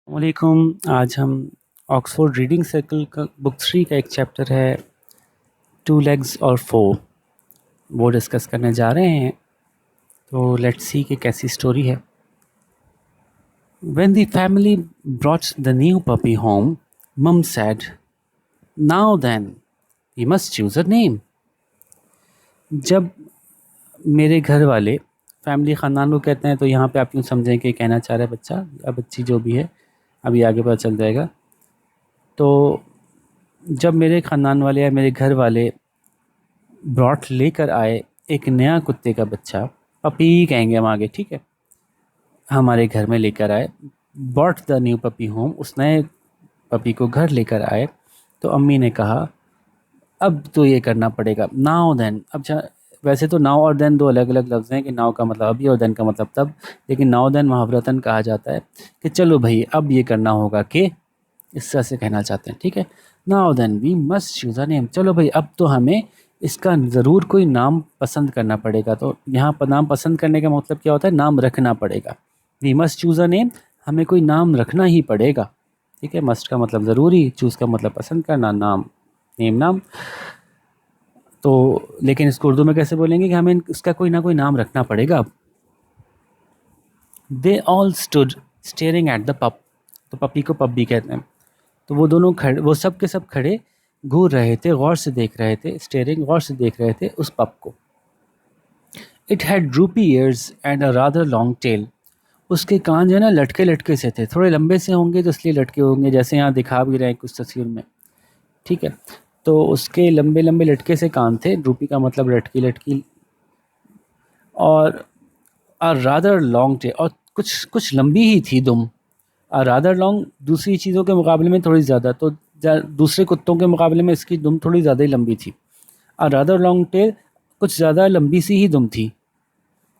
वालेकुम। आज हम ऑक्सफोर्ड रीडिंग सर्कल का बुक 3 का एक चैप्टर है टू लेग्स और फोर, वो डिस्कस करने जा रहे हैं। तो लेट्स सी कि कैसी स्टोरी है। When the family brought the new puppy home, Mum said, "Now then, we must choose a name." जब मेरे घर वाले फैमिली ख़ानदान को कहते हैं तो यहाँ पे आप यूँ समझें कि कहना चाह रहा है बच्चा या बच्ची जो भी है, अभी आगे पता चल जाएगा। तो जब मेरे ख़ानदान वाले या मेरे घर वाले ब्रॉट लेकर आए एक नया कुत्ते का बच्चा, पपी कहेंगे हम आगे, ठीक है, हमारे घर में लेकर आए, bought the new puppy home, उस नए पपी को घर लेकर आए, तो अम्मी ने कहा अब तो ये करना पड़ेगा, नाउ देन। वैसे तो नाउ और देन दो अलग अलग लफ्ज़ हैं कि नाउ का मतलब अभी और देन का मतलब तब, लेकिन नाउ देन मुहावरतन कहा जाता है कि चलो भाई अब ये करना होगा कि, इस तरह से कहना चाहते हैं, ठीक है। Now then we must choose a name, चलो भाई अब तो हमें इसका ज़रूर कोई नाम पसंद करना पड़ेगा। तो यहाँ पर नाम पसंद करने का मतलब क्या होता है, नाम रखना पड़ेगा। We must choose a name, हमें कोई नाम रखना ही पड़ेगा, ठीक है। मस्ट का मतलब ज़रूरी, चूज़ का मतलब पसंद करना, नाम नेम नाम। तो लेकिन इसको उर्दू में कैसे बोलेंगे कि हमें इसका कोई ना कोई नाम रखना पड़ेगा अब। They all stood staring at the पप, तो पपी को पप भी कहते हैं। तो वो दोनों खड़े, वो सब के सब खड़े घूर रहे थे, गौर से देख रहे थे, स्टेयरिंग गौर से देख रहे थे उस पप को। It had droopy years and a rather long tail, उसके कान जो है ना लटके लटके से थे, थोड़े लंबे से होंगे तो इसलिए लटके होंगे, जैसे यहाँ दिखा भी रहे हैं कुछ तस्वीर में, ठीक है। तो उसके लंबे लंबे लटके से कान थे, ड्रूपी का मतलब लटकी लटकी, और अ रादर लॉन्ग टेल, और कुछ कुछ लंबी ही थी दुम। रादर लॉन्ग दूसरी चीज़ों के मुकाबले में थोड़ी ज़्यादा, तो दूसरे कुत्तों के मुकाबले में इसकी दुम थोड़ी ज़्यादा ही लंबी थी। रादर लॉन्ग टेल, कुछ ज़्यादा लंबी सी ही दुम थी।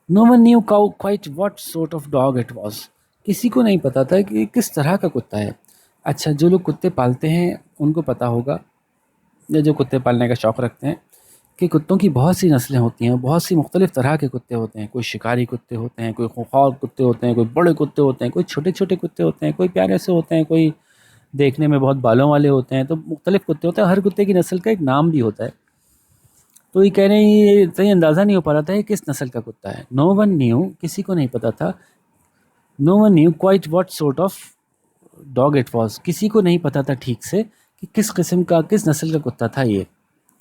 No one knew cow quite what sort of dog it was, किसी को नहीं पता था कि किस तरह का कुत्ता है। अच्छा, जो लोग कुत्ते पालते हैं उनको पता होगा, या जो कुत्ते पालने का शौक़ रखते हैं, कि कुत्तों की बहुत सी नस्लें होती हैं, बहुत सी मुख्तलिफ़ तरह के कुत्ते होते हैं। कोई शिकारी कुत्ते होते हैं, कोई खूंखार कुत्ते होते हैं, कोई बड़े कुत्ते होते हैं, कोई छोटे-छोटे कुत्ते होते हैं, कोई प्यारे से होते हैं, कोई देखने में बहुत बालों वाले होते हैं। तो मुख्तलिफ़ कुत्ते होते हैं, हर कुत्ते की नस्ल का एक नाम भी होता है। तो ये कह रहे हैं ये सही अंदाज़ा नहीं हो पा रहा था ये किस नस्ल का कुत्ता है। नो वन न्यू, किसी को नहीं पता था। No one knew quite what sort of dog it was, किसी को नहीं पता था ठीक से कि किस किस्म का, किस नस्ल का कुत्ता था ये।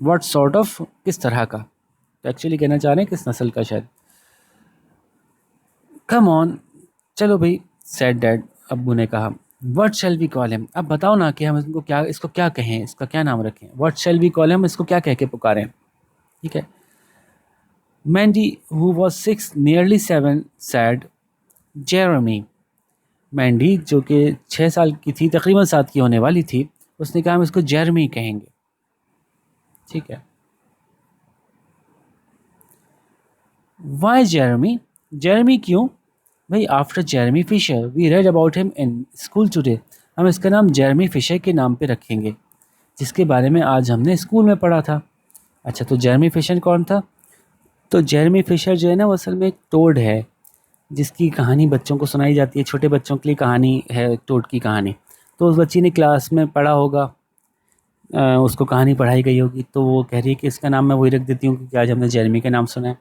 व्हाट सॉर्ट ऑफ, किस तरह का, तो एक्चुअली कहना चाह रहे हैं किस नस्ल का शायद। कम ऑन, चलो भाई, सेड डैड, अब्बू ने कहा। What shall we call him, अब बताओ ना कि हम इसको क्या कहें, इसका क्या नाम रखें। What shall we call him, इसको क्या कह के पुकारें, ठीक है। Mandy who was 6 nearly 7 said Jeremy, Mandy जो कि 6 साल की थी, तकरीबन 7 की होने वाली थी, उसने कहा हम इसको जेरेमी कहेंगे, ठीक है। वाई जेरेमी, जेरेमी क्यों भाई, after Jeremy Fisher we read about him in school today, हम इसका नाम जेरेमी फिशर के नाम पे रखेंगे, जिसके बारे में आज हमने स्कूल में पढ़ा था। अच्छा, तो जेरेमी फिशर कौन था? तो जेरेमी फिशर जो है ना, वो असल में एक टोड है, जिसकी कहानी बच्चों को सुनाई जाती है, छोटे बच्चों के लिए कहानी है टोड की कहानी। तो उस बच्ची ने क्लास में पढ़ा होगा, उसको कहानी पढ़ाई गई होगी, तो वो कह रही है कि इसका नाम मैं वही रख देती हूँ क्योंकि आज हमने जेरेमी का नाम सुना है।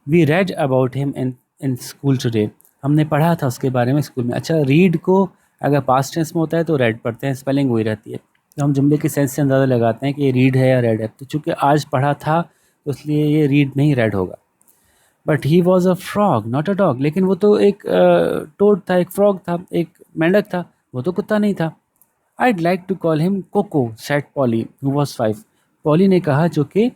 We read about him in school today, हमने पढ़ा था उसके बारे में स्कूल में। अच्छा, रीड को अगर पास्ट टेंस में होता है तो रेड पढ़ते हैं, स्पेलिंग वही रहती है, तो हम जुमले के सेंस से अंदाज़ा लगाते हैं कि ये रीड है या रेड है। तो चूँकि आज पढ़ा था तो इसलिए ये रीड नहीं रेड होगा। But he was a frog not a dog, लेकिन वो तो एक टोड था, एक फ्रॉग था, एक मेंढक था, वो तो कुत्ता नहीं था। I'd like to call him Coco said Polly who was 5, Polly ने कहा, जो कि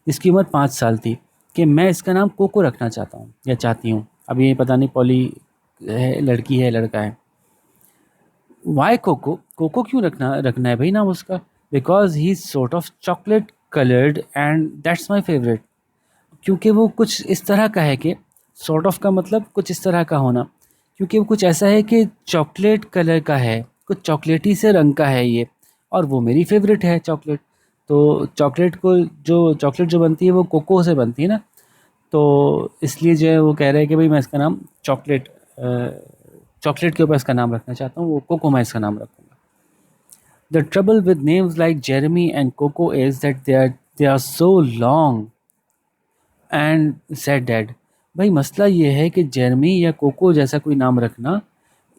इसकी उम्र 5 साल थी, कि मैं इसका नाम कोको रखना चाहता हूँ या चाहती हूँ। अब ये पता नहीं पॉली है लड़की है लड़का है। वाई कोको, कोको क्यों रखना है भाई नाम उसका? Because he is sort of chocolate coloured and that's my favourite, क्योंकि वो कुछ इस तरह का है कि, सॉर्ट ऑफ का मतलब कुछ इस तरह का होना, क्योंकि वो कुछ ऐसा है कि चॉकलेट कलर का है, कुछ चॉकलेटी से रंग का है ये, और वो मेरी फेवरेट है चॉकलेट। तो चॉकलेट जो बनती है वो कोको से बनती है ना, तो इसलिए जो है वो कह रहे हैं कि भाई मैं इसका नाम चॉकलेट चॉकलेट के ऊपर इसका नाम रखना चाहता हूँ, वो कोको मैं इसका नाम रखूँगा। The trouble with names like Jeremy and Coco is that they are so long and said dad. भाई मसला ये है कि जेरेमी या कोको जैसा कोई नाम रखना,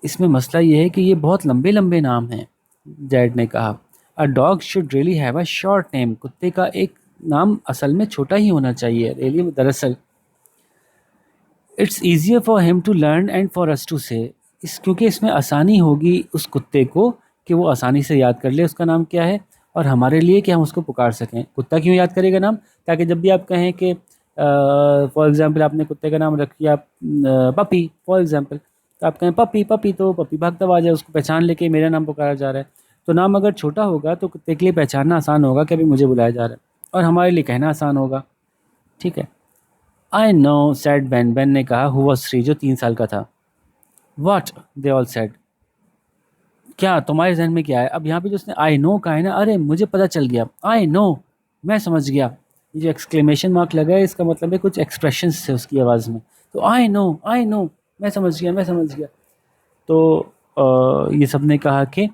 इसमें मसला ये है कि ये बहुत लंबे लंबे नाम हैं। डैड ने कहा, a dog should really have a short name. कुत्ते का एक नाम असल में छोटा ही होना चाहिए। रियली दरअसल it's easier for him to learn and for us to say, इस क्योंकि इसमें आसानी होगी उस कुत्ते को कि वो आसानी से याद कर ले उसका नाम क्या है, और हमारे लिए कि हम उसको पुकार सकें। कुत्ता क्यों याद करेगा नाम? ताकि जब भी आप कहें कि फॉर एग्जांपल आपने कुत्ते का नाम रख दिया पपी फॉर एग्जांपल, तो आप कहें पपी पपी, तो पपी भागता हुआ आ जाए, उसको पहचान लेके मेरा नाम पुकारा जा रहा है। तो नाम अगर छोटा होगा तो कुत्ते के लिए पहचानना आसान होगा कि अभी मुझे बुलाया जा रहा है, और हमारे लिए कहना आसान होगा। ठीक है। I know sad Ben, Ben ने कहा, हु वॉज 3, जो 3 साल का था। वॉट, दे ऑल सेड, क्या तुम्हारे जहन में क्या है? अब यहाँ पे जो उसने आई नो कहा है ना, अरे मुझे पता चल गया, आई नो, मैं समझ गया। ये जो एक्सक्लेमेशन मार्क लगा है इसका मतलब है कुछ एक्सप्रेशंस थे उसकी आवाज़ में। तो आई नो, मैं समझ गया, मैं समझ गया। तो ये सब ने कहा कि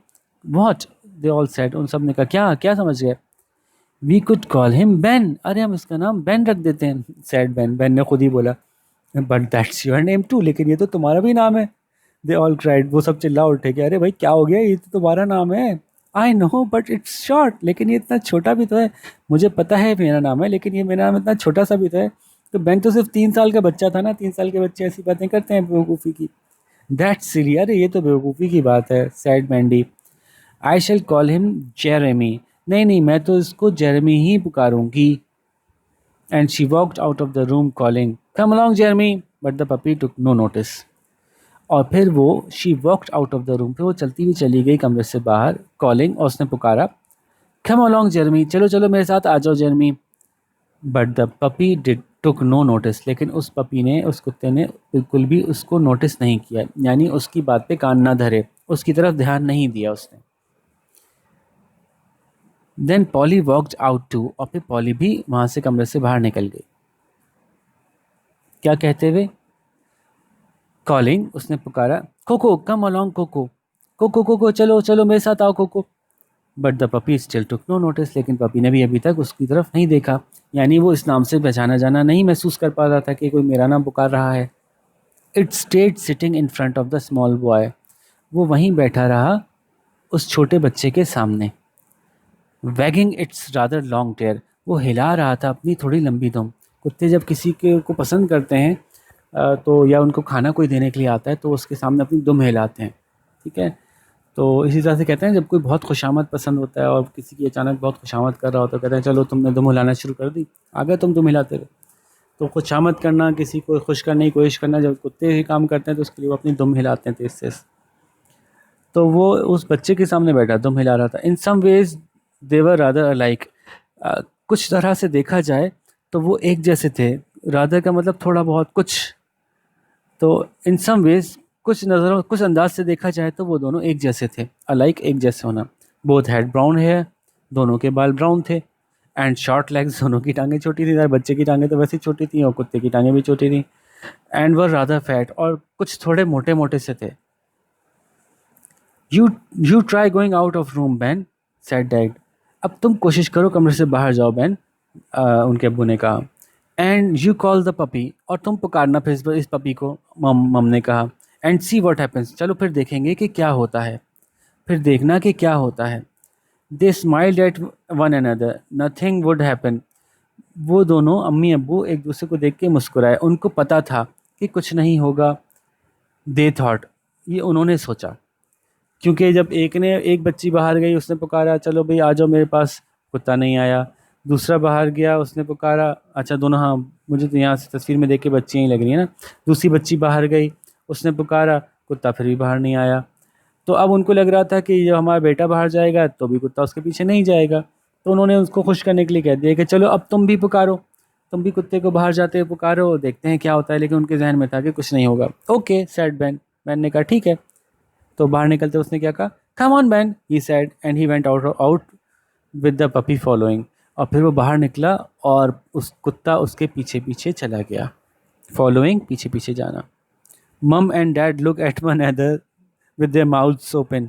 वॉट, दे ऑल सेड, उन सब ने कहा क्या क्या समझ गए? We could call him Ben, अरे हम इसका नाम बेन रख देते हैं। सैड बेन, बेन ने खुद ही बोला, but that's your name too, लेकिन ये तो तुम्हारा भी नाम है। दे ऑल क्राइड, वो सब चिल्ला उठे कि अरे भाई क्या हो गया, ये तो तुम्हारा नाम है। I know but it's short, लेकिन ये इतना छोटा भी तो है। मुझे पता है मेरा नाम है, लेकिन ये मेरा नाम इतना छोटा सा भी तो है। तो बेन तो सिर्फ 3 साल का बच्चा था ना, 3 साल के बच्चे ऐसी बातें करते हैं बेवकूफ़ी की। दैट्स सिली, अरे ये तो बेवकूफ़ी की बात है। Said Mandy, I shall call him Jeremy, नहीं नहीं मैं तो इसको जेरेमी ही पुकारूंगी। And she walked out of the room calling come along Jeremy, but the puppy took no notice. और फिर वो she walked out of the room, फिर वो चलती हुई चली गई कमरे से बाहर, कॉलिंग, और उसने पुकारा कम अलॉन्ग जेरेमी, चलो चलो मेरे साथ आ जाओ Jeremy. But the puppy did took no notice, लेकिन उस पपी ने, उस कुत्ते ने बिल्कुल भी उसको नोटिस नहीं किया, यानी उसकी बात पे कान ना धरे, उसकी तरफ ध्यान नहीं दिया उसने। Then Polly walked out to, और फिर पॉली भी वहाँ से कमरे से बाहर निकल गई। क्या कहते हुए? कॉलिंग, उसने पुकारा Coco come along Coco, Coco Coco चलो चलो मेरे साथ आओ Coco. But the puppy still took no notice, लेकिन पपी ने भी अभी तक उसकी तरफ नहीं देखा, यानी वो इस नाम से पहचाना जाना नहीं महसूस कर पा रहा था कि कोई मेरा नाम पुकार रहा है। It stayed sitting in front of the small boy, वो वहीं बैठा रहा उस छोटे बच्चे के सामने। वैगिंग इट्स रादर लॉन्ग टेयर, वो हिला रहा था अपनी थोड़ी लंबी दुम। कुत्ते जब किसी के को पसंद करते हैं तो या उनको खाना कोई देने के लिए आता है तो उसके सामने अपनी दुम हिलाते हैं। ठीक है। तो इसी तरह से कहते हैं जब कोई बहुत खुशामद पसंद होता है और किसी की अचानक बहुत खुशामद कर रहा होता है, कहते हैं चलो तुमने दुम हिलाना शुरू कर दी, आ गए तुम दुम हिलाते रहो। तो खुशामद करना, किसी को खुश करने की कोशिश करना, जब कुत्ते ही काम करते हैं तो उसके लिए वो अपनी दुम हिलाते हैं तेज तेज। तो वो उस बच्चे के सामने बैठा दुम हिला रहा था। इन सम वेज देवर रादर अलाइक, कुछ तरह से देखा जाए तो वो एक जैसे थे। रादर का मतलब थोड़ा बहुत कुछ, तो इन सम वेज कुछ नज़रों कुछ अंदाज से देखा जाए तो वो दोनों एक जैसे थे। अलाइक, एक जैसे होना। बोथ हैड ब्राउन हेयर, दोनों के बाल ब्राउन थे। एंड शॉर्ट लेग्स, दोनों की टांगें छोटी थी। यार बच्चे की टांगें तो वैसे ही छोटी थी और कुत्ते की टांगें भी छोटी थी। एंड वर रादर फैट, और कुछ थोड़े मोटे मोटे से थे। You you try going out of room ban, said dad, अब तुम कोशिश करो कमरे से बाहर जाओ बैन, उनके अब्बू ने कहा। And you call the puppy, और तुम पुकारना फिर इस पपी को, मम ने कहा। एंड सी व्हाट हैपेंस, चलो फिर देखेंगे कि क्या होता है, फिर देखना कि क्या होता है। They smiled at one another, nothing would happen, वो दोनों अम्मी अब्बू एक दूसरे को देख के मुस्कुराए, उनको पता था कि कुछ नहीं होगा। दे थॉट, ये उन्होंने सोचा, क्योंकि जब एक बच्ची बाहर गई, उसने पुकारा चलो भाई आ जाओ मेरे पास, कुत्ता नहीं आया। दूसरा बाहर गया, उसने पुकारा, अच्छा दोनों, हाँ मुझे तो यहाँ से तस्वीर में देख के बच्चियाँ ही लग रही है ना। दूसरी बच्ची बाहर गई, उसने पुकारा, कुत्ता फिर भी बाहर नहीं आया। तो अब उनको लग रहा था कि जब हमारा बेटा बाहर जाएगा तो भी कुत्ता उसके पीछे नहीं जाएगा। तो उन्होंने उसको खुश करने के लिए कह दिया कि चलो अब तुम भी पुकारो, तुम भी कुत्ते को बाहर जाते हुए पुकारो, देखते हैं क्या होता है। लेकिन उनके जहन में था कि कुछ नहीं होगा। ओके सैड बैन, मैन ने कहा ठीक है। तो बाहर निकलते उसने क्या कहा, come on man, he said, and he went out with the puppy following, और फिर वो बाहर निकला और उस कुत्ता उसके पीछे पीछे चला गया। फॉलोइंग, पीछे पीछे जाना। मम and dad look at one other with their mouths open.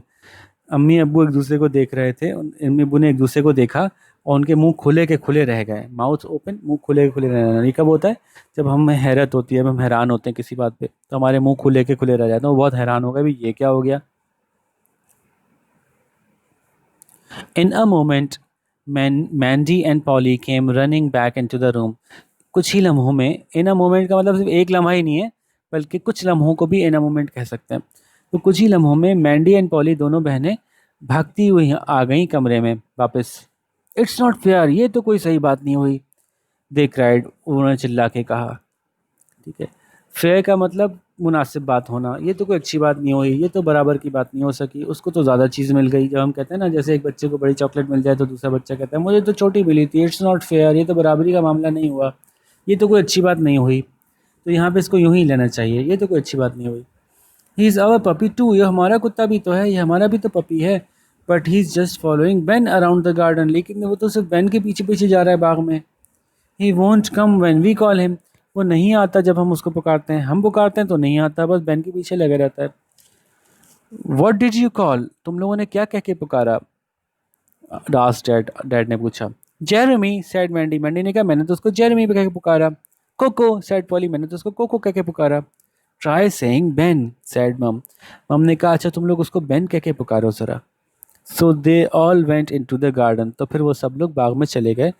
अम्मी अब्बू एक दूसरे को देख रहे थे, अम्मी अब्बू ने एक दूसरे को देखा और उनके मुंह खुले के खुले रह गए। माउथ ओपन, मुंह खुले के खुले रह गए। ये कब होता है? जब हमें हैरत होती है, हम हैरान होते हैं किसी बात पे, तो हमारे मुंह खुले के खुले रह जाते हैं। वो बहुत हैरान हो गए, भाई ये क्या हो गया। In a moment Mandy and Polly came running back into the room. कुछ ही लम्हों में, इन अ मोमेंट का मतलब सिर्फ एक लम्हा ही नहीं है, बल्कि कुछ लम्हों को भी इन अ मोमेंट कह सकते हैं। तो कुछ ही लम्हों में मैंडी एंड पॉली दोनों बहनें भागती हुई आ गई कमरे में वापस। इट्स नॉट फेयर, ये तो कोई सही बात नहीं हुई, दे क्राइड, उन्होंने चिल्ला के कहा। ठीक है, फेयर का मतलब मुनासिब बात होना, ये तो कोई अच्छी बात नहीं हुई, ये तो बराबर की बात नहीं हो सकी, उसको तो ज़्यादा चीज़ मिल गई। जब हम कहते हैं ना, जैसे एक बच्चे को बड़ी चॉकलेट मिल जाए तो दूसरा बच्चा कहता है मुझे तो छोटी मिली थी, इट्स नॉट फेयर, ये तो बराबरी का मामला नहीं हुआ, ये तो कोई अच्छी बात नहीं हुई। तो यहाँ पे इसको यूँ ही लेना चाहिए, ये तो कोई अच्छी बात नहीं हुई। He is our puppy too, ये हमारा कुत्ता भी तो है, ये हमारा भी तो पपी है। But he is just following Ben around the garden, लेकिन वो तो सिर्फ बेन के पीछे पीछे जा रहा है बाग में। He won't come when we call him, वो नहीं आता जब हम उसको पुकारते हैं, हम पुकारते हैं तो नहीं आता, बस बेन के पीछे लगे रहता है। व्हाट डिड यू कॉल, तुम लोगों ने क्या कह के पुकारा? आस्क्ड डैड, डैड ने पूछा। जेरेमी सेड मैंडी, मैंडी ने कहा मैंने तो उसको जेरेमी कह के पुकारा। कोको सेड पॉली, मैंने तो उसको कोको कह के पुकारा। ट्राई सेइंग बेन सेड मम, मम ने कहा अच्छा तुम लोग उसको बेन कह के पुकारो ज़रा। So they all went into the garden, तो फिर वो सब लोग बाग में चले गए।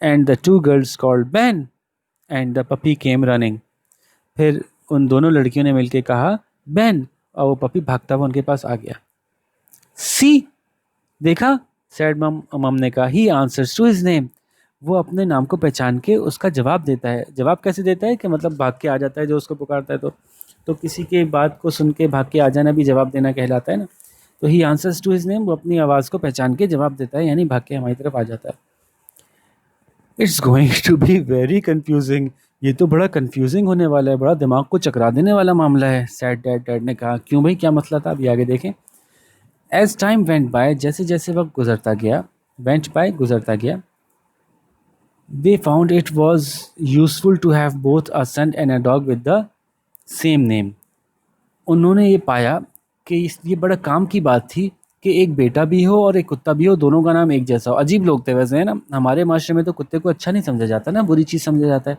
And the two girls called Ben and the puppy came running, फिर उन दोनों लड़कियों ने मिलकर कहा बेन, और वो पपी भागता हुआ उनके पास आ गया। सी, देखा, सैड मम, मम ने कहा, ही आंसर्स टू हिज नेम, वो अपने नाम को पहचान के उसका जवाब देता है। जवाब कैसे देता है कि मतलब भाग के आ जाता है जो उसको पुकारता है। तो किसी के बात को सुन के भाग के आ जाना भी जवाब देना कहलाता है ना। तो ही आंसर्स टू हिज नेम, वो अपनी आवाज़ को पहचान के जवाब देता है, यानी भाग के हमारी तरफ आ जाता है। It's going to be very confusing, ये तो बड़ा कन्फ्यूजिंग होने वाला है, बड़ा दिमाग को चकरा देने वाला मामला है, सैड डैड, डैड ने कहा। क्यों भाई, क्या मसला था, अभी आगे देखें। एज टाइम वेंट बाय, जैसे जैसे वक्त गुजरता गया, वेंट बाय गुजरता गया, they found it was useful to have both a son and a dog with the same name. उन्होंने ये पाया कि ये बड़ा काम की बात थी कि एक बेटा भी हो और एक कुत्ता भी हो, दोनों का नाम एक जैसा हो। अजीब लोग थे वैसे, है ना। हमारे माशरे में तो कुत्ते को अच्छा नहीं समझा जाता ना, बुरी चीज़ समझा जाता है,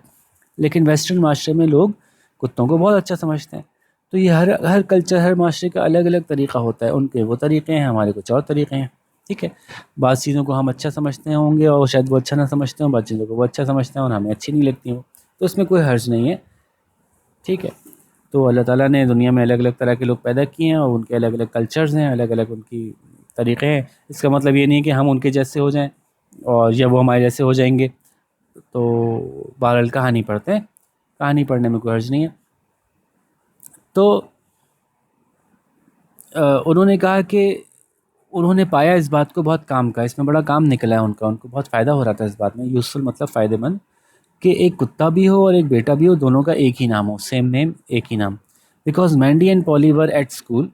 लेकिन वेस्टर्न माशरे में लोग कुत्तों को बहुत अच्छा समझते हैं। तो ये हर हर कल्चर, हर माशरे का अलग अलग तरीका होता है, उनके वो तरीक़े हैं, हमारे कुछ और तरीक़े हैं। ठीक है, बाज़ चीज़ों को हम अच्छा समझते हैं होंगे और शायद वो अच्छा ना समझते हों, बाज़ चीज़ों को वो अच्छा समझते हैं और हमें अच्छी नहीं लगती हो, तो उसमें कोई हर्ज नहीं है। ठीक है, तो अल्लाह ताला ने दुनिया में अलग अलग तरह के लोग पैदा किए हैं और उनके अलग अलग कल्चर्स हैं, अलग अलग उनकी तरीक़े हैं। इसका मतलब ये नहीं है कि हम उनके जैसे हो जाएं और या वो हमारे जैसे हो जाएंगे। तो बहरहाल कहानी पढ़ते हैं, कहानी पढ़ने में कोई हर्ज नहीं है। तो उन्होंने कहा कि उन्होंने पाया इस बात को बहुत काम का, इसमें बड़ा काम निकला है उनका, उनको बहुत फ़ायदा हो रहा था इस बात में। यूज़फुल मतलब फ़ायदेमंद, कि एक कुत्ता भी हो और एक बेटा भी हो, दोनों का एक ही नाम हो, सेम नेम, एक ही नाम। Because Mandy and Polly were at school,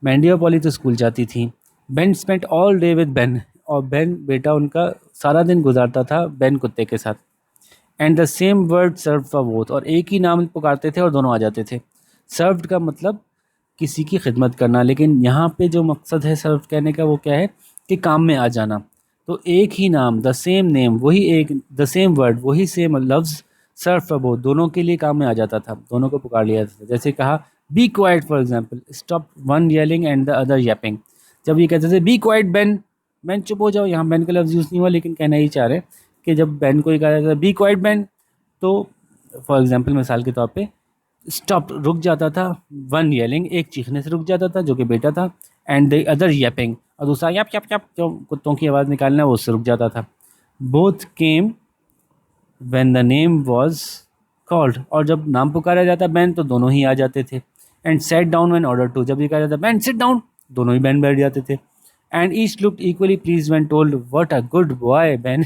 Mandy और पॉली तो स्कूल जाती थी। Ben spent all day with Ben, और बेन बेटा उनका सारा दिन गुजारता था बेन कुत्ते के साथ। And the same word serve for both, और एक ही नाम पुकारते थे और दोनों आ जाते थे। सर्व्ड का मतलब किसी की खिदमत करना, लेकिन यहाँ पे जो मकसद है सर्व कहने का वो क्या है कि काम में आ जाना। तो एक ही नाम, द सेम नेम, वही एक, द सेम वर्ड, वही सेम लफ्ज़, सर्व फॉर बोथ, दोनों के लिए काम में आ जाता था, दोनों को पुकार लिया जाता था। जैसे कहा be quiet for example, stop one yelling and the other yapping. जब ये कहते थे बी क्वाइट बेन, बेन चुप हो जाओ, यहाँ बेन का लफ्ज़ यूज़ नहीं हुआ, लेकिन कहना ही चाह रहे कि जब बेन को ही कहा जाता था बी क्वाइट बेन, तो फॉर एग्जाम्पल मिसाल के तौर पे स्टॉप रुक जाता था, वन येलिंग एक चीखने से रुक जाता था जो कि बेटा था, एंड द अदर यैपिंग, और दूसरा यप यप यप जो कुत्तों की आवाज़ निकालना है वो उससे रुक जाता था। Both came when the name was called, और जब नाम पुकारा जाता बैन तो दोनों ही आ जाते थे। And sat down when order to, जब ये कहा जाता बैन सिट डाउन, दोनों ही बैन बैठ जाते थे। And each looked equally please when told what a good boy ban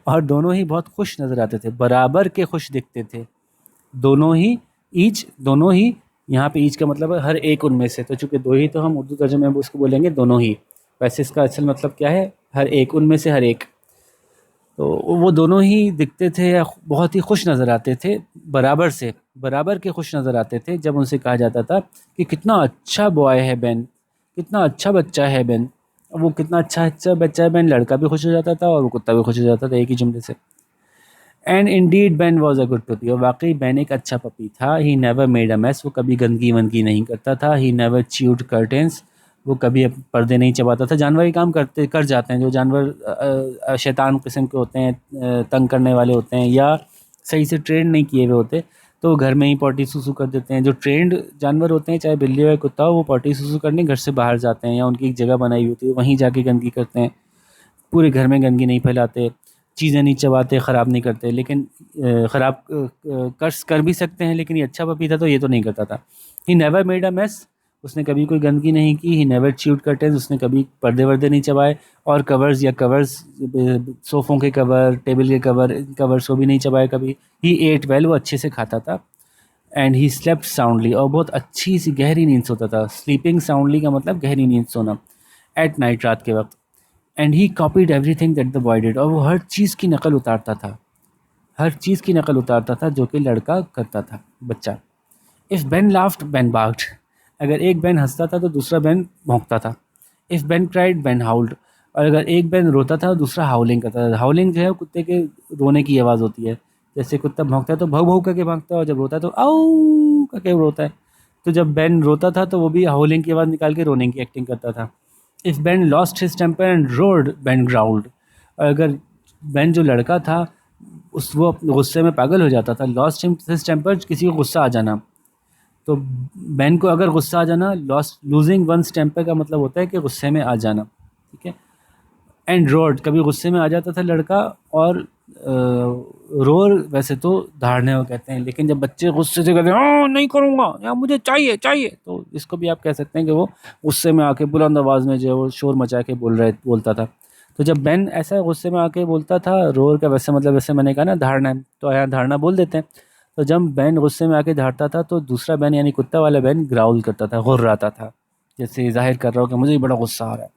और दोनों ही बहुत खुश नज़र आते थे, बराबर के खुश दिखते थे दोनों ही। ईच, दोनों ही, यहाँ पे ईच का मतलब है हर एक उनमें से, तो चूंकि दो ही तो हम उर्दू तर्जुमे में उसको बोलेंगे दोनों ही, वैसे इसका असल मतलब क्या है, हर एक, उनमें से हर एक। तो वो दोनों ही दिखते थे या बहुत ही खुश नज़र आते थे, बराबर के खुश नज़र आते थे जब उनसे कहा जाता था कि कितना अच्छा बॉय है बेन, कितना अच्छा बच्चा है बेन। अब वो कितना अच्छा बच्चा है बेन, लड़का भी खुश हो जाता था और वो कुत्ता भी खुश हो जाता था एक ही जुमले से। And indeed Ben was a good puppy, और वाकई बेन एक अच्छा पपी था। He never made a mess, वो कभी गंदगी वंदगी नहीं करता था। ही नेवर च्यूड कर्टेंस, वो कभी पर्दे नहीं चबाता था। जानवर ये काम करते कर जाते हैं, जो जानवर शैतान किस्म के होते हैं, तंग करने वाले होते हैं या सही से ट्रेन नहीं किए हुए होते, तो वो घर में ही पॉटी सूसू कर देते हैं। जो ट्रेंड जानवर होते हैं, चाहे बिल्ली हो या कुत्ता हो, वो पॉटी सूसू करने घर से बाहर जाते हैं या उनकी एक जगह बनाई हुई होती है, वहीं जाके गंदगी करते हैं। पूरे घर में गंदगी नहीं फैलाते, चीज़ें नहीं चबाते, ख़राब नहीं करते। लेकिन ख़राब कर भी सकते हैं, लेकिन ये अच्छा पपी था तो ये तो नहीं करता था। He never made a mess, उसने कभी कोई गंदगी नहीं की। ही नेवर च्यूड कर्टेन्स, उसने कभी पर्दे वर्दे नहीं चबाए। और कवर्स सोफ़ों के कवर, टेबल के कवर, कवर्स को भी नहीं चबाए कभी। ही एट वेल, वो अच्छे से खाता था। एंड ही स्लेप्ट साउंडली, और बहुत अच्छी सी गहरी नींद सोता था। स्लीपिंग साउंडली का मतलब गहरी नींद सोना, एट नाइट, रात के वक्त। And he copied everything that the boy did, और वो हर चीज़ की नकल उतारता था, हर चीज़ की नकल उतारता था जो कि लड़का करता था, बच्चा। If Ben laughed Ben barged, अगर एक बेन हंसता था तो दूसरा बेन भौंकता था। इफ़ बेन क्राइड बेन हाउल्ड, और अगर एक बेन रोता था तो दूसरा हाउलिंग करता था। हाउलिंग जो है कुत्ते के रोने की आवाज़ होती है। जैसे कुत्ता भौंकता है तो भौ भौ करके भागता है, और जब रोता है तो आऊ करके रोता है। तो जब बेन रोता था तो वो भी हाउलिंग की आवाज़ निकाल के रोने की एक्टिंग करता था। If Ben lost his temper and roared Ben growled, और अगर बेन जो लड़का था उस वो अपने गुस्से में पागल हो जाता था। लॉस्ट हिज टेम्पर, किसी को गुस्सा आ जाना। तो बेन को अगर गुस्सा आ जाना, लॉस्ट लूजिंग वंस टेम्पर का मतलब होता है कि गुस्से में आ जाना, ठीक है। एंड रोड, कभी गुस्से में आ जाता था लड़का, और रोर वैसे तो धाड़ने को कहते हैं, लेकिन जब बच्चे गुस्से से कहते हैं हाँ नहीं करूँगा या मुझे चाहिए चाहिए, तो इसको भी आप कह सकते हैं कि वो गुस्से में आके बुलंद आवाज़ में जो है वो शोर मचा के बोलता था। तो जब बेन ऐसा गुस्से में आके बोलता था, रोर का वैसे मतलब, वैसे मैंने कहा ना धाड़ना, तो यहाँ धाड़ना बोल देते हैं। तो जब बेन गुस्से में आके धाड़ता था तो दूसरा बेन यानी कुत्ता वाला बेन ग्राउल करता था, गुर्राता था, जैसे जाहिर कर रहा हो कि मुझे बड़ा गुस्सा आ रहा है।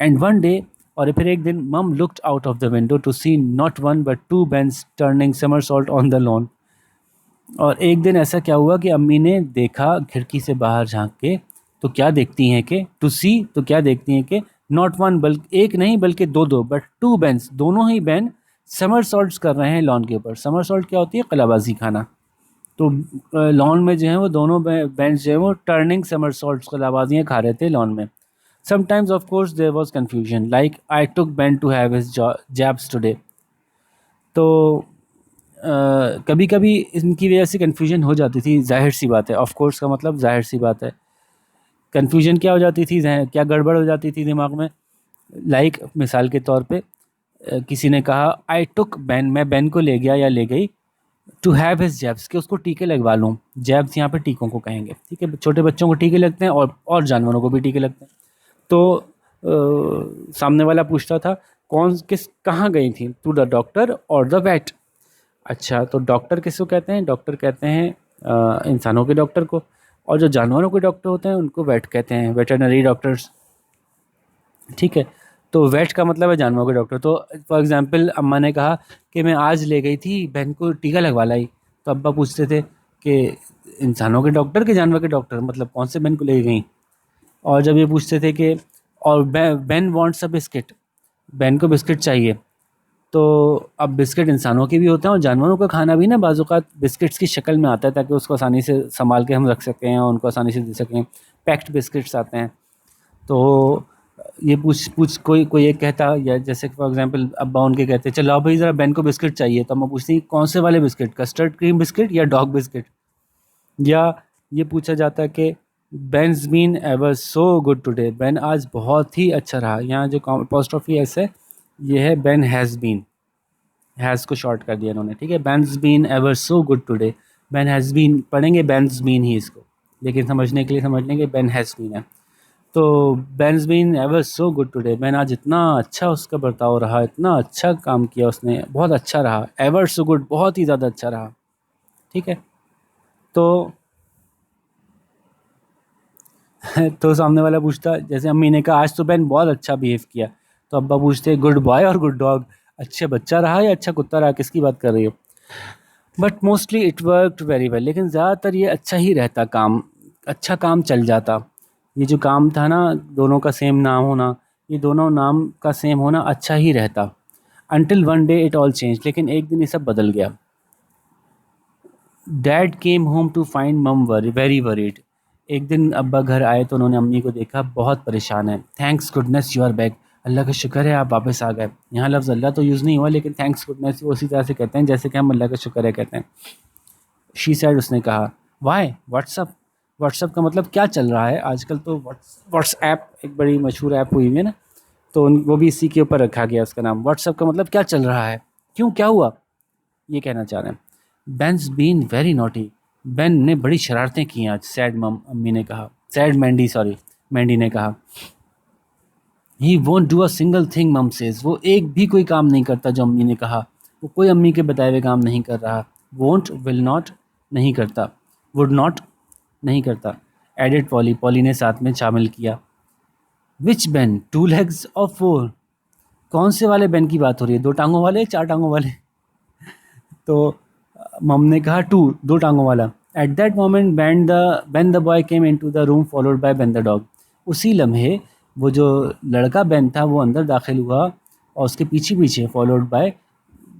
एंड वन डे, और फिर एक दिन, Mum looked out of the window to see not one but two Bens turning somersault on the lawn. और एक दिन ऐसा क्या हुआ कि अम्मी ने देखा खिड़की से बाहर झांक के, तो क्या देखती हैं कि टू सी, तो क्या देखती हैं कि नॉट वन, बल्कि एक नहीं बल्कि दो दो, बट टू बेन्स, दोनों ही बेन समरसॉल्ट्स कर रहे हैं लॉन के ऊपर। समरसॉल्ट क्या होती है? कलाबाजी खाना। तो लॉन में जो है वो दोनों बेंच जो है वो टर्निंग समरसॉल्ट्स, कलाबाजियाँ खा रहे थे लॉन में। Sometimes, of course, there was confusion. Like I took Ben to have his jabs today. तो कभी कभी इनकी वजह से कन्फ्यूजन हो जाती थी, जाहिर सी बात है। ऑफ कोर्स का मतलब जाहिर सी बात है। कन्फ्यूजन क्या हो जाती थी, क्या गड़बड़ हो जाती थी दिमाग में। लाइक मिसाल के तौर पे किसी ने कहा आई टुक बैन, मैं बैन को ले गया या ले गई, टू हैव हिज जैब्स, कि उसको टीके लगवा लूँ। जैब्स यहाँ पे टीकों को कहेंगे, ठीक है। छोटे बच्चों को टीके लगते हैं और जानवरों को भी टीके लगते हैं। तो सामने वाला पूछता था कौन किस कहाँ गई थी, टू द डॉक्टर और द वेट। अच्छा, तो डॉक्टर किसको कहते हैं? डॉक्टर कहते हैं इंसानों के डॉक्टर को, और जो जानवरों के डॉक्टर होते हैं उनको वेट कहते हैं, वेटरनरी डॉक्टर्स, ठीक है। तो वेट का मतलब है जानवरों के डॉक्टर। तो फॉर एग्जांपल अम्मा ने कहा कि मैं आज ले गई थी बहन को टीका लगवा लाई, तो अब्बा पूछते थे कि इंसानों के डॉक्टर के जानवर के डॉक्टर, मतलब कौन से बहन को ले गई। और जब ये पूछते थे कि और Ben wants a biscuit, Ben को बिस्किट चाहिए, तो अब बिस्किट इंसानों के भी होते हैं और जानवरों का खाना भी ना बाज़-औक़ात बिस्किट्स की शक्ल में आता है, ताकि उसको आसानी से संभाल के हम रख सकें और उनको आसानी से दे सकें। पैक्ड बिस्किट्स आते हैं। तो ये पूछ पूछ कोई कोई एक कहता, या जैसे फॉर एग्जांपल अब्बा उनके कहते चलो भाई ज़रा बेन को बिस्किट चाहिए, तो अम्मा पूछती कौन से वाले बिस्किट, कस्टर्ड क्रीम बिस्किट या डॉग बिस्किट। या ये पूछा जाता है कि Ben's been ever so good today, Ben आज बहुत ही अच्छा रहा। यहाँ जो अपॉस्ट्रोफी एस है ये है बेन हैज़ बीन, हैज़ को शॉर्ट कर दिया इन्होंने, ठीक है। Ben's been ever so good today, Ben has been पढ़ेंगे बेन्स बीन ही इसको, लेकिन समझने के लिए समझ लेंगे बेन हैज़ बीन है। तो Ben's been ever so good today, Ben आज इतना अच्छा उसका बर्ताव रहा, इतना अच्छा काम किया उसने, बहुत अच्छा रहा। एवर सो गुड, बहुत ही ज़्यादा अच्छा रहा, ठीक है। तो तो सामने वाला पूछता, जैसे अम्मी ने कहा आज तो बेन बहुत अच्छा बिहेव किया, तो अब्बा पूछते गुड बॉय और गुड डॉग। अच्छा बच्चा रहा या अच्छा कुत्ता रहा, किसकी बात कर रही हो? But mostly it worked very well, लेकिन ज़्यादातर ये अच्छा ही रहता काम, अच्छा काम चल जाता। ये जो काम था ना, दोनों का सेम नाम होना, ये दोनों नाम का सेम होना अच्छा ही रहता। Until one day it all change, लेकिन एक दिन ये सब बदल गया। Dad came home to find mum very worried. एक दिन अब्बा घर आए तो उन्होंने अम्मी को देखा बहुत परेशान है। Thanks goodness you are back, Allah का शुक्र है आप वापस आ गए। यहाँ लफ्ज़ अल्लाह तो यूज़ नहीं हुआ, लेकिन थैंक्स गुडनेस वो उसी तरह से कहते हैं जैसे कि हम अल्लाह का शुक्र है कहते हैं। शी सैड, उसने कहा। वाई व्हाट्सअप, व्हाट्सअप का मतलब क्या चल रहा है आजकल? तो व्हाट्सएप एक बड़ी मशहूर ऐप हुई है ना, तो वो भी इसी के ऊपर रखा गया उसका नाम। व्हाट्सएप का मतलब क्या चल रहा है, क्यों, क्या हुआ, ये कहना चाह रहे हैं। बेन्स बीन वेरी नॉटी, बेन ने बड़ी शरारतें की आज, सैड मम, अम्मी ने कहा। सैड मैंडी, सॉरी, मैंडी ने कहा। He won't do a single thing मम सेज, वो एक भी कोई काम नहीं करता जो अम्मी ने कहा। वो कोई अम्मी के बताए हुए काम नहीं कर रहा। वोंट, विल नॉट, नहीं करता। वुड नॉट, नहीं करता। एडिड पॉली, पॉली ने साथ में शामिल किया। विच बेन, टू लेग्स और फोर, कौन से वाले बेन की बात हो रही है, दो टांगों वाले चार टांगों वाले? तो मम ने कहा टू, दो टांगों वाला। At that moment Ben the boy came into the room followed by Ben the dog. उसी लम्हे वो जो लड़का बेन था वो अंदर दाखिल हुआ और उसके पीछे पीछे followed by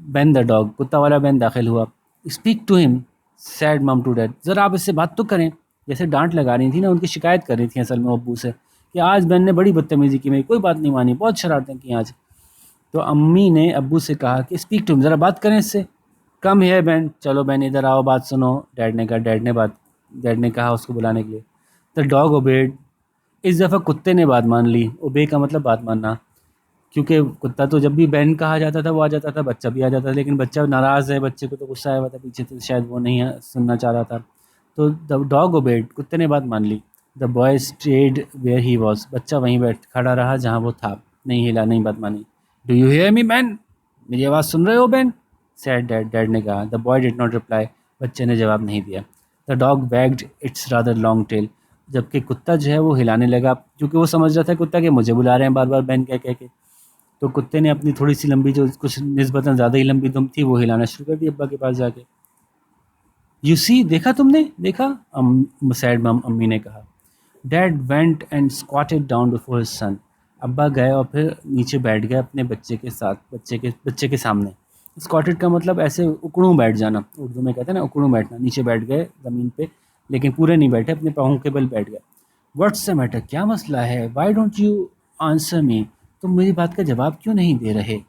Ben the dog, कुत्ता वाला बेन दाखिल हुआ। स्पीक टू हिम, सैड मम टू डैड, ज़रा आप इससे बात तो करें। जैसे डांट लगा रही थी ना, उनकी शिकायत कर रही थी असल में अब्बू से कि आज बेन ने बड़ी बदतमीज़ी की, मेरी कोई बात नहीं मानी, बहुत शरारतें की आज। तो अम्मी ने अब्बू से कहा कि स्पीक टू हिम, ज़रा बात करें इससे। कम है बैन, चलो बैन इधर आओ बात सुनो, डैड ने कहा। डैड ने कहा उसको बुलाने के लिए। द डॉग ओबेड, इस दफ़ा कुत्ते ने बात मान ली। ओबे का मतलब बात मानना, क्योंकि कुत्ता तो जब भी बैन कहा जाता था वो आ जाता था, बच्चा भी आ जाता था, लेकिन बच्चा नाराज़ है, बच्चे को तो गुस्सा आया हुआ था पीछे से, शायद वो नहीं सुनना चाह रहा था। तो द डॉग ओबेड, कुत्ते ने बात मान ली। The boy stayed where he was, बच्चा वहीं बैठ खड़ा रहा जहाँ वो था, नहीं हिला, नहीं बात मानी। Do you hear me ban, मेरी आवाज़ सुन रहे हो बैन, सैड डैड, डैड ने कहा। The boy did not reply, बच्चे ने जवाब नहीं दिया। The dog wagged it's rather long tail, जबकि कुत्ता जो है वो हिलाने लगा, क्योंकि वो समझ रहा था कुत्ता कि मुझे बुला रहे हैं बार बार बैन कह कह के। तो कुत्ते ने अपनी थोड़ी सी लंबी, जो कुछ निस्बतन ज़्यादा ही लंबी दुम थी, वो हिलाना शुरू कर दी अब्बा के पास जाके। यू सी, देखा तुमने, देखा, सैड मम, अम्मी ने कहा। Dad went and squatted down before his son, अब्बा गए और फिर नीचे बैठ गए अपने बच्चे के साथ, बच्चे के सामने। स्क्वाटेड का मतलब ऐसे उकड़ूं बैठ जाना, उर्दू में कहते हैं ना उकड़ूं बैठना, नीचे बैठ गए ज़मीन पे, लेकिन पूरे नहीं बैठे, अपने पाँव के बल बैठ गए। व्हाट्स द मैटर, क्या मसला है? Why don't you answer me, तुम मेरी बात का जवाब क्यों नहीं दे रहे?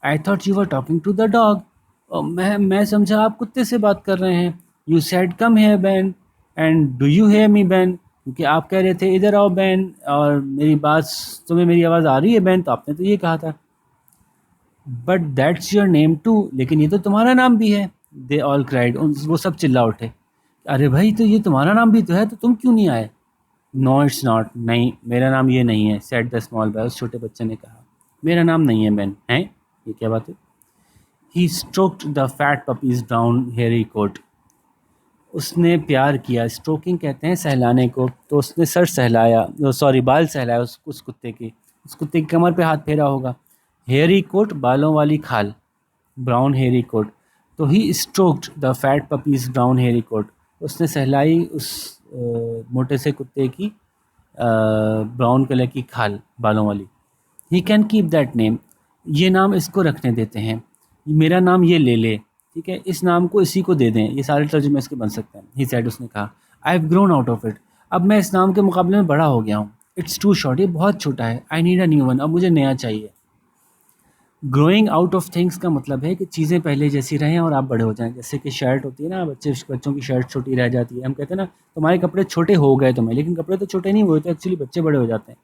I thought you were talking to the dog, मैं समझा आप कुत्ते से बात कर रहे हैं। You said come here Ben and do you hear me Ben, क्योंकि आप कह रहे थे इधर आओ बैन, और मेरी बात, तुम्हें मेरी आवाज़ आ रही है बैन, तो आपने तो ये कहा था। But that's your name too, लेकिन ये तो तुम्हारा नाम भी है। दे ऑल क्राइड, वो सब चिल्ला उठे। अरे भाई, तो ये तुम्हारा नाम भी तो है, तो तुम क्यों नहीं आए? नो इट्स नॉट, नहीं मेरा नाम ये नहीं है, सेड द स्मॉल बॉय, उस छोटे बच्चे ने कहा। मेरा नाम नहीं है बैन, है, ये क्या बात है? He stroked the fat puppy's brown hairy coat, उसने प्यार किया, स्ट्रोकिंग कहते हैं सहलाने को, तो उसने सर सहलाया, सॉरी बाल सहलाया उस कुत्ते की, उस कुत्ते की कमर पे हाथ फेरा होगा। हेयरी कोट, बालों वाली खाल, ब्राउन हेयरी कोट, तो he stroked the fat puppy's brown hairy coat, उसने सहलाई उस मोटे से कुत्ते की ब्राउन कलर की खाल, बालों वाली। He can keep that name, ये नाम इसको रखने देते हैं, मेरा नाम ये ले ले, ठीक है, इस नाम को इसी को दे दें, ये सारे तर्जुमे इसके बन सकते हैं। ही सैड, उसने कहा। I have grown out of it, अब मैं इस नाम के मुकाबले में बड़ा हो गया हूँ। इट्स टू शॉर्ट, ये बहुत छोटा है। I need a new one, अब मुझे नया चाहिए। ग्रोइंग आउट ऑफ थिंग्स का मतलब है कि चीज़ें पहले जैसी रहें और आप बड़े हो जाएं। जैसे कि शर्ट होती है ना, बच्चों की शर्ट छोटी रह जाती है, हम कहते हैं ना तुम्हारे कपड़े छोटे हो गए तुम्हें, लेकिन कपड़े तो छोटे नहीं हुए थे, एक्चुअली बच्चे बड़े हो जाते हैं।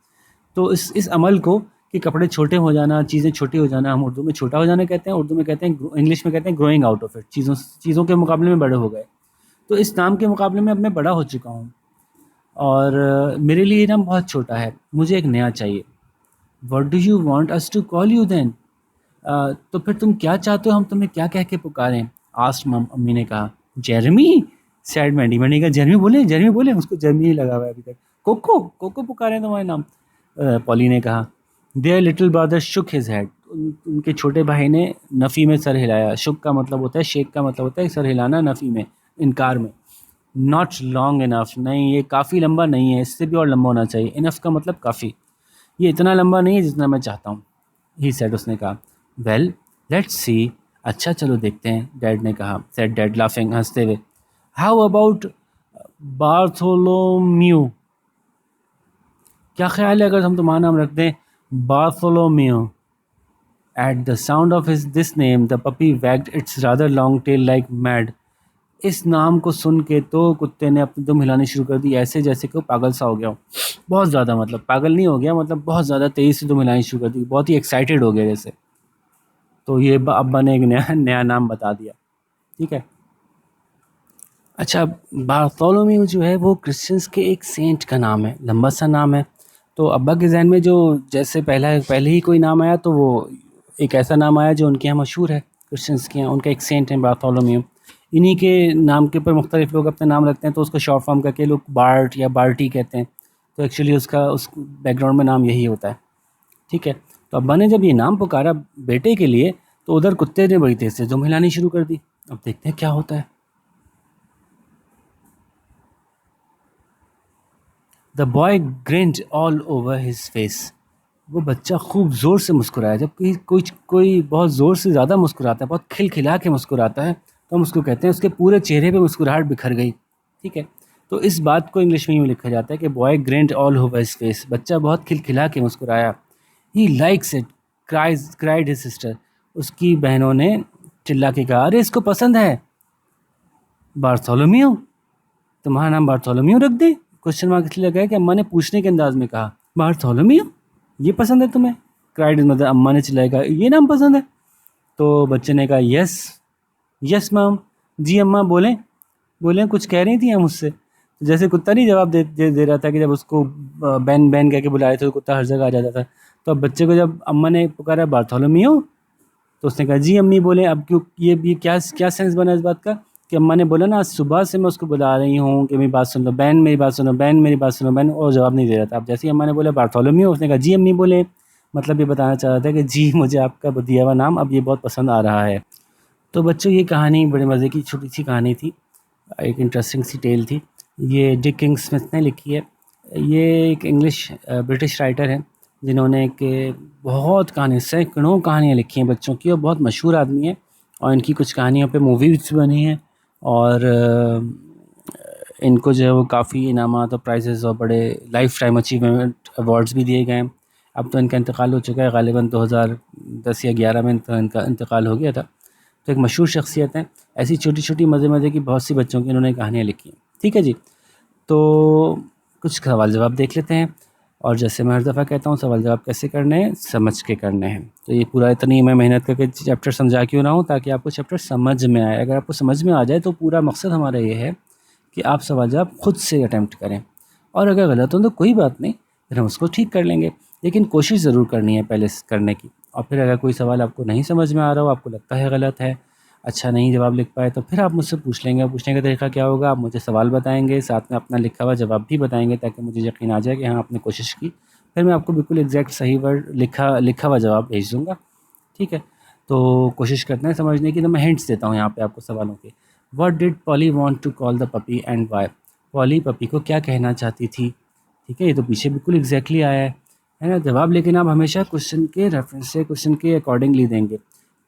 तो इस अमल को, कि कपड़े छोटे हो जाना, चीज़ें छोटी हो जाना, हम उर्दू में छोटा हो जाना कहते हैं, उर्दू में कहते हैं, इंग्लिश में कहते हैं ग्रोइंग आउट ऑफ इट, चीज़ों के मुकाबले में बड़े हो गए। तो इस नाम के मुकाबले में अब मैं बड़ा हो चुका हूँ, और मेरे लिए ये नाम बहुत छोटा है, मुझे एक नया चाहिए। What do you want us to call you then, तो फिर तुम क्या चाहते हो हम तुम्हें क्या कह के पुकारें? आस्ट मम, अम्मी ने कहा। जेरमी, सैड मैंडी, मैंने कहा जेरमी बोले, जेरमी बोले, उसको जेरमी ही लगा हुआ है अभी तक। कोको, कोको पुकारें तुम्हारे नाम, पॉली ने कहा। Their little brother shook his head, उनके छोटे भाई ने नफ़ी में सर हिलाया। शुक का मतलब होता है, शेक का मतलब होता है सर हिलाना, नफ़ी में, इनकार में। नॉट लॉन्ग इनफ, नहीं ये काफ़ी लंबा नहीं है, इससे भी और लंबा होना चाहिए। इनफ का मतलब काफ़ी, ये इतना लंबा नहीं है जितना मैं चाहता हूँ। ही सेड, उसने कहा। वेल लेट्स सी, अच्छा चलो देखते हैं, डैड ने कहा। सेड डैड लाफिंग, हंसते हुए। हाउ अबाउट बार्थोलोम्यू, क्या ख्याल है अगर हम तुम्हारा नाम रख दें Bartholomew. At the sound of his this name the puppy waged it's rather long tail like mad. इस नाम को सुन के तो कुत्ते ने अपनी दुम हिलानी शुरू कर दी, ऐसे जैसे कि वो पागल सा हो गया हो। बहुत ज़्यादा, मतलब पागल नहीं हो गया, मतलब बहुत ज़्यादा तेज़ी से दुम हिलानी शुरू कर दी, बहुत ही एक्साइटेड हो गया जैसे। तो ये अब्बा ने एक नया नया नाम बता दिया। ठीक है। अच्छा, बार्थोलोम्यू जो है वो क्रिश्चियंस के एक सेंट का नाम है, लंबा सा नाम है। तो अब्बा के जहन में जो जैसे पहले ही कोई नाम आया, तो वो एक ऐसा नाम आया जो उनके यहाँ मशहूर है, क्रिश्चियंस के यहाँ उनका एक सेंट है बार्थोलोम्यू। इन्हीं के नाम के ऊपर मुख्तलिफ लोग अपने नाम रखते हैं, तो उसको शॉर्ट फॉर्म करके लोग बार्ट या बार्टी कहते हैं। तो एक्चुअली उसका उस बैकग्राउंड में नाम यही होता है। ठीक है। तो अब्बा ने जब ये नाम पुकारा बेटे के लिए, तो उधर कुत्ते ने बड़ी तेज़ से दुम हिलानी शुरू कर दी। अब देखते हैं क्या होता है। The boy grind all over his face. वो बच्चा खूब ज़ोर से मुस्कुराया। जब कोई कोई बहुत ज़ोर से ज़्यादा मुस्कुराता है, बहुत खिलखिला के मुस्कुराता है, तो हम उसको कहते हैं उसके पूरे चेहरे पे मुस्कुराहट बिखर गई। ठीक है। तो इस बात को इंग्लिश में यूँ लिखा जाता है कि boy grind all over his face, बच्चा बहुत खिलखिला के मुस्कुराया। He likes it, cried his sister. उसकी बहनों ने चिल्ला के कहा, अरे इसको पसंद है। बार्थोलोम्यू, तुम्हारा नाम बार्थोलोम्यू रख दे? क्वेश्चन मार्क इसलिए लगाया कि अम्मा ने पूछने के अंदाज में कहा, बार्थोलोम्यू ये पसंद है तुम्हें? क्राइड मतलब अम्मा ने चिल्लाया, ये नाम पसंद है? तो बच्चे ने कहा, यस यस मैम, जी अम्मा बोलें बोलें, कुछ कह रही थी हम मुझसे। तो जैसे कुत्ता नहीं जवाब दे रहा था कि जब उसको बैन बैन कह के बुलाए थे तो कुत्ता हर जगह आ जाता था। तो अब बच्चे को जब अम्मा ने पुकारा बार्थोलोम्यू, तो उसने कहा, जी अम्मी बोले। अब क्यों ये क्या क्या सेंस बना इस बात का कि अम्मा ने बोला ना, आज सुबह से मैं उसको बुला रही हूँ कि मेरी बात सुन लो बहन, मेरी बात सुनो बहन, मेरी बात सुनो बहन, और जवाब नहीं दे रहा था। अब जैसे ही अम्मा ने बोला बार्थोलोम्यू, उसने कहा, जी अम्मी बोले। मतलब ये बताना चाह रहा था कि जी मुझे आपका दिया हुआ नाम अब ये बहुत पसंद आ रहा है। तो बच्चों, ये कहानी बड़े मज़े की छोटी सी कहानी थी, एक इंटरेस्टिंग सी टेल थी। ये डिक किंग स्मिथ ने लिखी है। ये एक इंग्लिश ब्रिटिश राइटर हैं, जिन्होंने एक बहुत कहानी, सैकड़ों कहानियाँ लिखी हैं बच्चों की, और बहुत मशहूर आदमी है। और इनकी कुछ कहानियों पे मूवीज़ बनी हैं, और इनको जो है वो काफ़ी इनामात और प्राइज़ेज़ और बड़े लाइफ टाइम अचीवमेंट अवार्ड्स भी दिए गए हैं। अब तो इनका इंतकाल हो चुका है, ग़ालिबन 2010 या 11 में इनका इंतकाल हो गया था। तो एक मशहूर शख्सियत हैं। ऐसी छोटी-छोटी मज़े-मज़े की बहुत सी बच्चों की इन्होंने कहानियाँ लिखी हैं। ठीक है जी। तो कुछ सवाल जवाब देख लेते हैं, और जैसे मैं हर दफ़ा कहता हूँ, सवाल जवाब कैसे करने हैं, समझ के करने हैं। तो ये पूरा इतनी मैं मेहनत करके चैप्टर समझा क्यों रहा हूँ, ताकि आपको चैप्टर समझ में आए। अगर आपको समझ में आ जाए तो पूरा मकसद हमारा ये है कि आप सवाल जवाब खुद से अटैम्प्ट करें, और अगर गलत हो तो कोई बात नहीं, फिर हम उसको ठीक कर लेंगे, लेकिन कोशिश ज़रूर करनी है पहले करने की। और फिर अगर कोई सवाल आपको नहीं समझ में आ रहा हो, आपको लगता है गलत है, अच्छा नहीं जवाब लिख पाए, तो फिर आप मुझसे पूछ लेंगे। पूछने का तरीका क्या होगा, आप मुझे सवाल बताएंगे, साथ में अपना लिखा हुआ जवाब भी बताएंगे, ताकि मुझे यकीन आ जाए कि हाँ आपने कोशिश की। फिर मैं आपको बिल्कुल एग्जैक्ट सही वर्ड लिखा हुआ जवाब भेज दूँगा। ठीक है। तो कोशिश करते हैं समझने की। तो मैं हिंट्स देता हूँ यहाँ पे आपको सवालों के। What did Polly want to call the puppy and why? Polly puppy को क्या कहना चाहती थी? ठीक है, ये तो पीछे बिल्कुल एग्जैक्टली आया है ना जवाब, लेकिन आप हमेशा क्वेश्चन के रेफरेंस से, क्वेश्चन के अकॉर्डिंगली देंगे।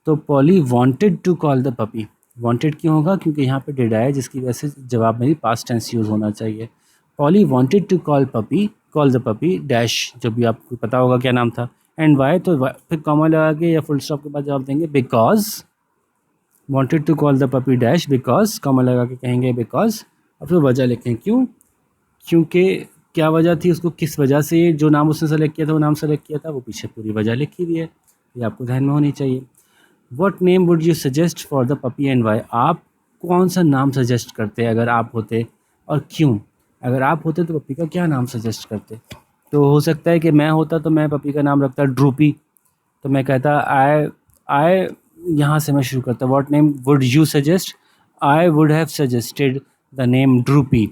तो Polly wanted to call the puppy, wanted क्यों होगा? क्योंकि यहाँ पे डिड आया, जिसकी वजह से जवाब में भी पास्ट टेंस यूज़ होना चाहिए। Polly wanted to call the puppy dash, जो भी आपको पता होगा क्या नाम था, एंड वाई, तो फिर कॉमा लगा के या फुल स्टॉप के बाद जवाब देंगे because. Wanted to call the puppy dash because, comma लगा के कहेंगे बिकॉज, और फिर वजह लिखें क्यों, क्योंकि क्या वजह थी, उसको किस वजह से जो नाम उसने सेलेक्ट किया था वो नाम सेलेक्ट किया था, वो पीछे पूरी वजह लिखी हुई है, ये आपको ध्यान में होनी चाहिए। What name would you suggest for the puppy and why? आप कौन सा नाम सजेस्ट करते अगर आप होते, और क्यों? अगर आप होते तो पपी का क्या नाम सजेस्ट करते? तो हो सकता है कि मैं होता तो मैं पपी का नाम रखता ड्रूपी। तो मैं कहता आई यहाँ से मैं शुरू करता, what name would you suggest? I would have suggested the name droopy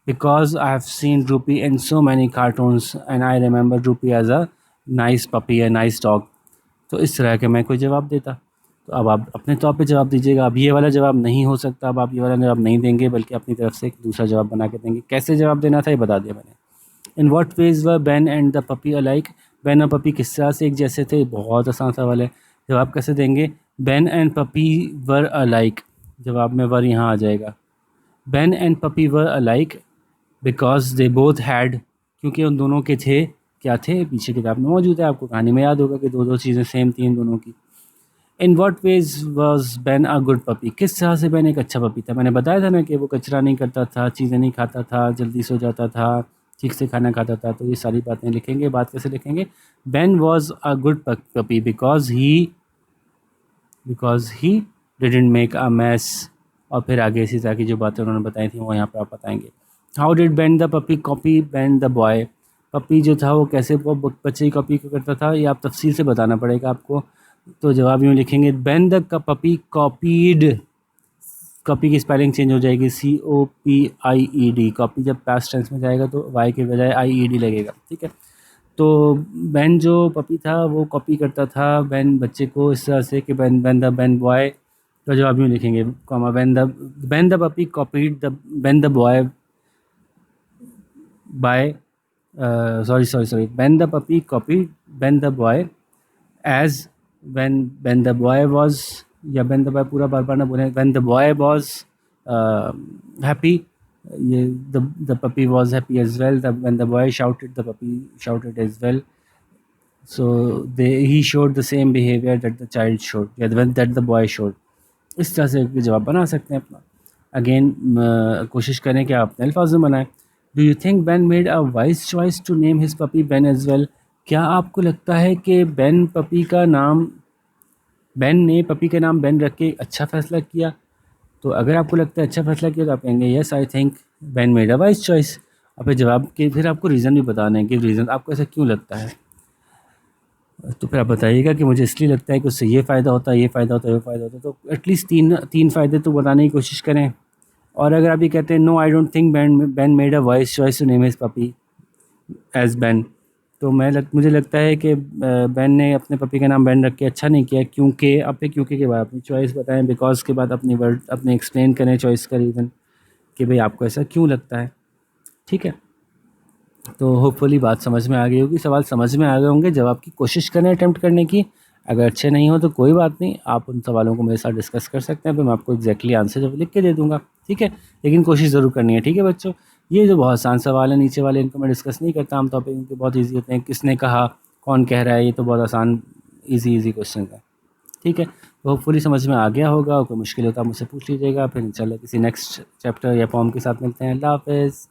because I have seen Droopy in so many cartoons and I remember Droopy as a nice puppy, a nice dog. तो इस तरह के मैं कोई जवाब देता। तो अब आप अपने तौर पे जवाब दीजिएगा। अब ये वाला जवाब नहीं हो सकता, अब आप ये वाला जवाब नहीं देंगे, बल्कि अपनी तरफ से एक दूसरा जवाब बना के देंगे। कैसे जवाब देना था ये बता दिया मैंने। In what veg were ban and the puppy alike? Ban और पपी किस तरह से एक जैसे थे? बहुत आसान सवाल है। जवाब कैसे देंगे? Ban and puppy were alike, जवाब में वर यहाँ आ जाएगा। Ban and puppy were alike because they both had, क्योंकि उन दोनों के थे, क्या थे? पीछे किताब में मौजूद है, आपको कहानी में याद होगा कि दो दो चीज़ें सेम थी इन दोनों की। In what veg was ban a good puppy? किस तरह से बैन एक अच्छा पपी था? मैंने बताया था ना कि वो कचरा नहीं करता था, चीज़ें नहीं खाता था, जल्दी सो जाता था, ठीक से खाना खाता था। तो ये सारी बातें लिखेंगे। बात कैसे लिखेंगे? Ben was a good puppy because he didn't make a mess, और फिर आगे इसी तरह की जो बातें उन्होंने बताई थी वो यहाँ पर आप बताएंगे। How did ban the puppy copy Ben the boy? Puppy जो था वो कैसे वो बच्चे की कॉपी करता था, ये आप तफसील से बताना पड़ेगा आपको। तो जवाब यूँ लिखेंगे, ban the puppy copied. Copy की स्पेलिंग चेंज हो जाएगी, COPIED। कॉपी जब पास्ट टेंस में जाएगा तो वाई के बजाय IED लगेगा, ठीक है। तो बैन जो पपी था वो कॉपी करता था बैन बच्चे को इस तरह से कि Ben Ben the Ben boy. तो जवाब यूँ लिखेंगे, comma Ben the puppy copied the Ben the boy by sorry Ben the puppy copy Ben the boy as when the boy was, या when the boy पूरा बार बार ना बोले, when the boy was happy, ये the puppy was happy as well, when the boy shouted the puppy shouted as well, so he showed the same behavior that the child showed, या that the boy showed। इस तरह से जवाब बना सकते हैं अपना। अगेन कोशिश करें कि आप अपने अल्फाज में बनाएं। Do you think Ben made a wise choice to name his puppy Ben as well? क्या आपको लगता है कि बैन पपी का नाम, बैन ने पपी के नाम बैन रख के अच्छा फ़ैसला किया? तो अगर आपको लगता है अच्छा फ़ैसला किया तो आप कहेंगे yes I think Ben made a wise choice. और फिर जवाब के फिर आपको रीज़न भी बताना है कि रीज़न आपको ऐसा क्यों लगता है। तो फिर आप बताइएगा कि मुझे इसलिए लगता है कि उससे ये फ़ायदा होता है, ये फ़ायदा होता है, ये फ़ायदा होता है। तो एटलीस्ट तीन फ़ायदे तो बताने की कोशिश करें। और अगर आप ये कहते हैं no I don't think Ben made a wise choice to name his puppy as Ben, तो मुझे लगता है कि बैन ने अपने पपी का नाम बैन रख के अच्छा नहीं किया, क्योंकि अपने क्योंकि के बाद अपनी चॉइस बताएं, बिकॉज के बाद अपनी वर्ड अपने एक्सप्लेन करें चॉइस का रीज़न कि भाई आपको ऐसा क्यों लगता है, ठीक है। तो होपफुली बात समझ में आ गई होगी, सवाल समझ में आ गए होंगे। जवाब की कोशिश करें अटैम्प्ट करने की। अगर अच्छे नहीं हो तो कोई बात नहीं, आप उन सवालों को मेरे साथ डिस्कस कर सकते हैं, फिर मैं आपको एग्जैक्टली आंसर जब लिख के दे दूँगा, ठीक है। लेकिन कोशिश ज़रूर करनी है, ठीक है बच्चों। ये जो बहुत आसान सवाल है नीचे वाले, इनको मैं डिस्कस नहीं करता आमतौर पर, इनके बहुत ईजी होते हैं। किसने कहा, कौन कह रहा है, ये तो बहुत आसान ईजी क्वेश्चन है, ठीक है। तो होपफुली समझ में आ गया होगा, और कोई मुश्किल होता है मुझसे पूछ लीजिएगा। फिर इंशाल्लाह किसी नेक्स्ट चैप्टर या फॉर्म के साथ मिलते हैं। अल्लाह हाफ़िज़।